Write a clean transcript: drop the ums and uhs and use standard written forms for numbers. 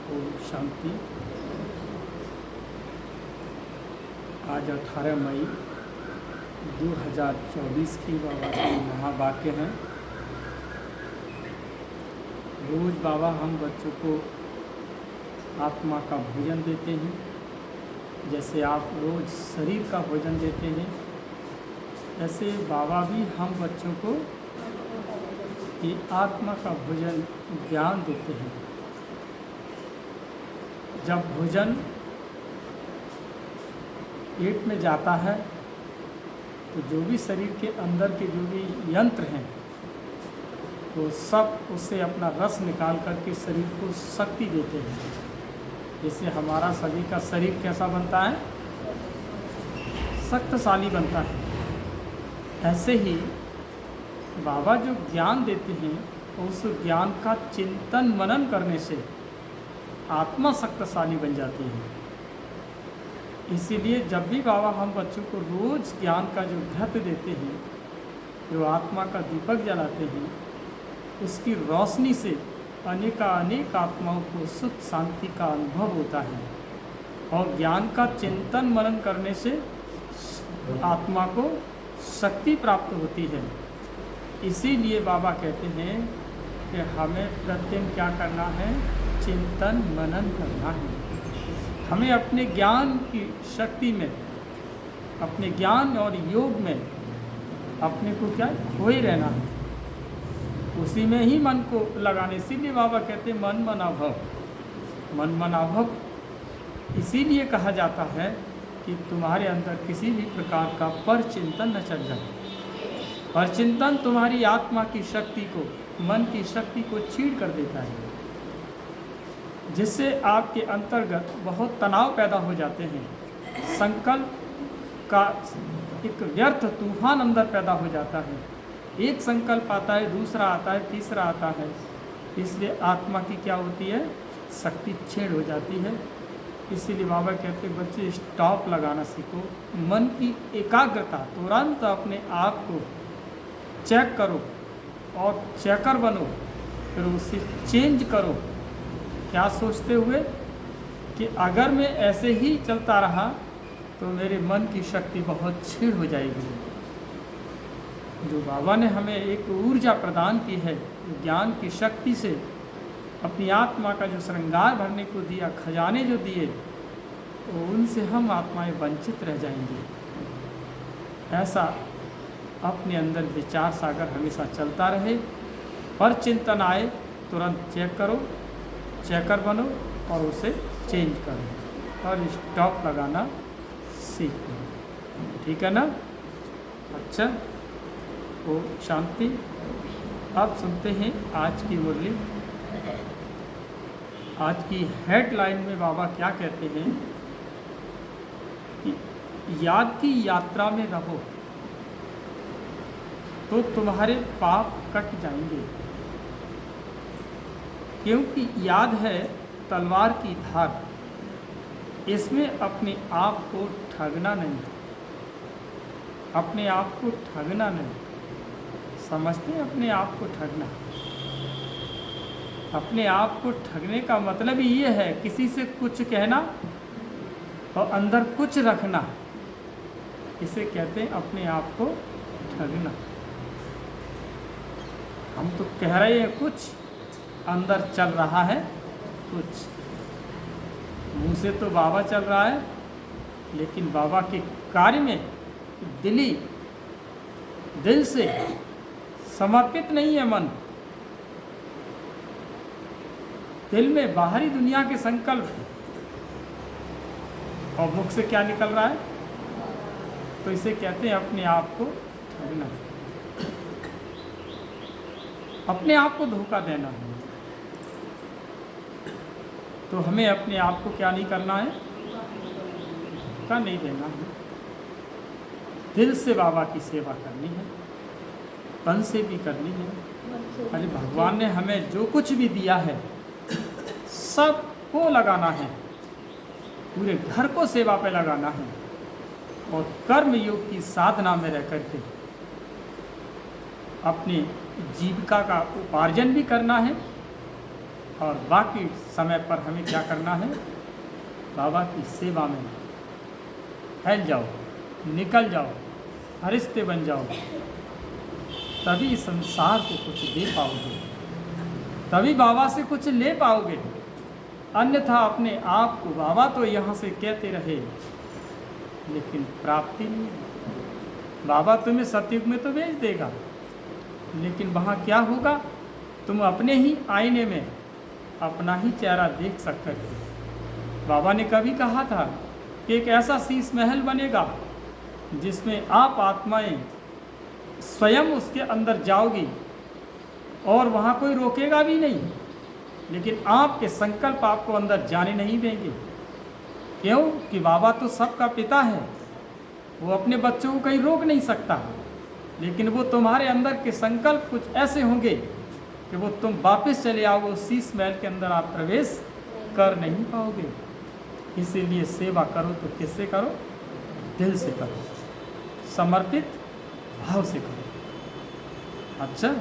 ओम शांति। आज 18 मई 2024 की बाबा के महावाक्य हैं। रोज़ बाबा हम बच्चों को आत्मा का भोजन देते हैं, जैसे आप रोज़ शरीर का भोजन देते हैं, ऐसे बाबा भी हम बच्चों को ये आत्मा का भोजन ज्ञान देते हैं। जब भोजन पेट में जाता है तो जो भी शरीर के अंदर के जो भी यंत्र हैं वो सब उससे अपना रस निकाल करके शरीर को शक्ति देते हैं। जैसे हमारा सभी का शरीर कैसा बनता है, शक्तिशाली बनता है। ऐसे ही बाबा जो ज्ञान देते हैं उस ज्ञान का चिंतन मनन करने से आत्मा शक्तिशाली बन जाती है। इसीलिए जब भी बाबा हम बच्चों को रोज़ ज्ञान का जो घृत देते हैं, जो आत्मा का दीपक जलाते हैं, उसकी रोशनी से अनेक आत्माओं को सुख शांति का अनुभव होता है और ज्ञान का चिंतन मनन करने से आत्मा को शक्ति प्राप्त होती है। इसीलिए बाबा कहते हैं कि हमें प्रतिदिन क्या करना है, चिंतन मनन करना है। हमें अपने ज्ञान की शक्ति में, अपने ज्ञान और योग में अपने को क्या खोए रहना है, उसी में ही मन को लगाने। इसीलिए बाबा कहते हैं मन मना भव, मन मना भव। इसीलिए कहा जाता है कि तुम्हारे अंदर किसी भी प्रकार का पर चिंतन न चल जाए। पर चिंतन तुम्हारी आत्मा की शक्ति को, मन की शक्ति को चीड़ कर देता है, जिससे आपके अंतर्गत बहुत तनाव पैदा हो जाते हैं। संकल्प का एक व्यर्थ तूफान अंदर पैदा हो जाता है। एक संकल्प आता है, दूसरा आता है, तीसरा आता है। इसलिए आत्मा की क्या होती है, शक्ति छेड़ हो जाती है। इसीलिए बाबा कहते हैं बच्चे स्टॉप लगाना सीखो। मन की एकाग्रता, तुरंत अपने आप को चेक करो और चेकर बनो, फिर उसे चेंज करो। क्या सोचते हुए कि अगर मैं ऐसे ही चलता रहा तो मेरे मन की शक्ति बहुत क्षीण हो जाएगी। जो बाबा ने हमें एक ऊर्जा प्रदान की है, ज्ञान की शक्ति से अपनी आत्मा का जो श्रृंगार भरने को दिया, खजाने जो दिए, उनसे हम आत्माएं वंचित रह जाएंगे। ऐसा अपने अंदर विचार सागर हमेशा चलता रहे। पर चिंतन आए तुरंत चेक करो, चेकर बनो और उसे चेंज करो और स्टॉप लगाना सीखो। ठीक है ना? अच्छा, ओ शांति। अब सुनते हैं आज की मुरली। आज की हेडलाइन में बाबा क्या कहते हैं कि याद की यात्रा में रहो तो तुम्हारे पाप कट जाएंगे, क्योंकि याद है तलवार की धार, इसमें अपने आप को ठगना नहीं, अपने आप को ठगना नहीं। समझते हैं अपने आप को ठगना? अपने आप को ठगने का मतलब ही ये है किसी से कुछ कहना और अंदर कुछ रखना। इसे कहते हैं अपने आप को ठगना। हम तो कह रहे हैं कुछ, अंदर चल रहा है कुछ। मुंह से तो बाबा चल रहा है, लेकिन बाबा के कार्य में दिल से समर्पित नहीं है मन। दिल में बाहरी दुनिया के संकल्प और मुख से क्या निकल रहा है, तो इसे कहते हैं अपने आप को ठगना, अपने आप को धोखा देना है। तो हमें अपने आप को क्या नहीं करना है, धोखा नहीं देना है। दिल से बाबा की सेवा करनी है, तन से भी करनी है। अरे भगवान ने हमें जो कुछ भी दिया है सबको लगाना है, पूरे घर को सेवा पे लगाना है और कर्म योग की साधना में रह करके अपनी जीविका का उपार्जन भी करना है और बाकी समय पर हमें क्या करना है, बाबा की सेवा में फैल जाओ, निकल जाओ, फरिश्ते बन जाओ, तभी संसार को कुछ दे पाओगे, तभी बाबा से कुछ ले पाओगे। अन्यथा अपने आप को बाबा तो यहाँ से कहते रहे लेकिन प्राप्ति नहीं। बाबा तुम्हें सतयुग में तो भेज देगा, लेकिन वहाँ क्या होगा, तुम अपने ही आईने में अपना ही चेहरा देख सकते हो। बाबा ने कभी कहा था कि एक ऐसा शीश महल बनेगा जिसमें आप आत्माएं स्वयं उसके अंदर जाओगी और वहाँ कोई रोकेगा भी नहीं, लेकिन आपके संकल्प आपको अंदर जाने नहीं देंगे। क्यों कि बाबा तो सबका पिता है, वो अपने बच्चों को कहीं रोक नहीं सकता, लेकिन वो तुम्हारे अंदर के संकल्प कुछ ऐसे होंगे कि वो तुम वापस चले आओगे, उस शीश महल के अंदर आप प्रवेश कर नहीं पाओगे। इसीलिए सेवा करो तो किससे करो, दिल से करो, समर्पित भाव से करो। अच्छा।